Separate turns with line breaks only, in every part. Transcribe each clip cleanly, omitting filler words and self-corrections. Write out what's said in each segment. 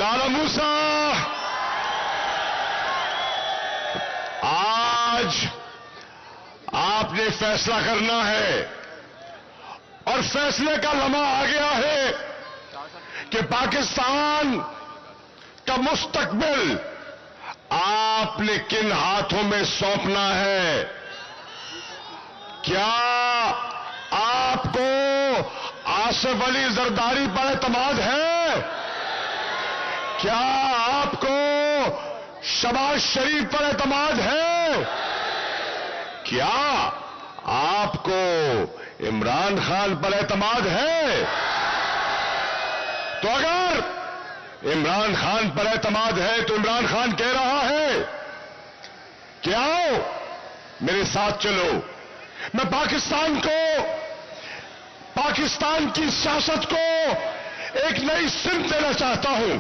लाला मूसा, आज आपने फैसला करना है और फैसले का लम्हा आ गया है कि पाकिस्तान का मुस्तकबिल आपने किन हाथों में सौंपना है। क्या आपको आसिफ अली जरदारी पर एतमाद है? क्या आपको शहबाज शरीफ पर एतमाद है? क्या आपको इमरान खान पर एतमाद है? तो अगर इमरान खान पर एतमाद है तो इमरान खान कह रहा है कि आओ मेरे साथ चलो, मैं पाकिस्तान की सियासत को एक नई सिमत देना चाहता हूं।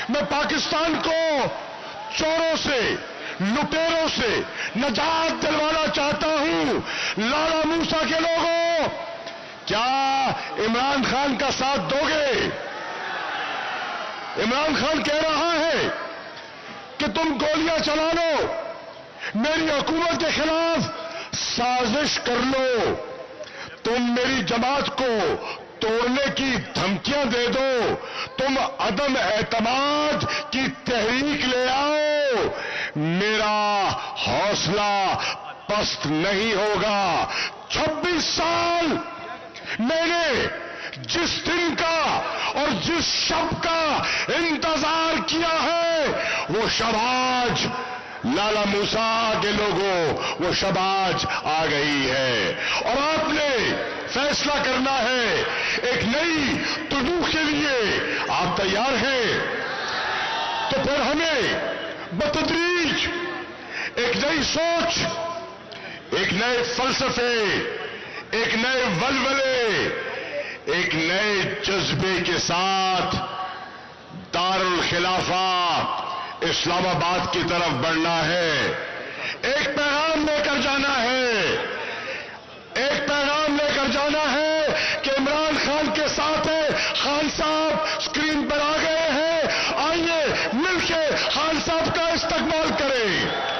मैं पाकिस्तान को चोरों से, लुटेरों से निजात दिलवाना चाहता हूं। लाला मूसा के लोगों, क्या इमरान खान का साथ दोगे? इमरान खान कह रहा है कि तुम गोलियां चला लो, मेरी हुकूमत के खिलाफ साजिश कर लो, तुम मेरी जमात को तोड़ने की धमकियां दे दो, तुम अदम एतमाद की तहरीक ले आओ, मेरा हौसला पस्त नहीं होगा। 26 साल मैंने जिस दिन का और जिस शब्द का इंतजार किया है, वो शबाज लाला मूसा के लोगों, वो शबाज आ गई है और आपने फैसला करना है एक नई तुलूक के लिए। आप तैयार हैं? तो फिर हमें बतदरीज एक नई सोच, एक नए फलसफे, एक नए वलवले, एक नए जज्बे के साथ दारुल खिलाफा इस्लामाबाद की तरफ बढ़ना है। एक पैगाम लेकर जाना है, एक पैगाम लेकर जाना है कि इमरान खान के साथ है। खान साहब स्क्रीन पर आ गए हैं, आइए मिलकर खान साहब का इस्तकबाल करें।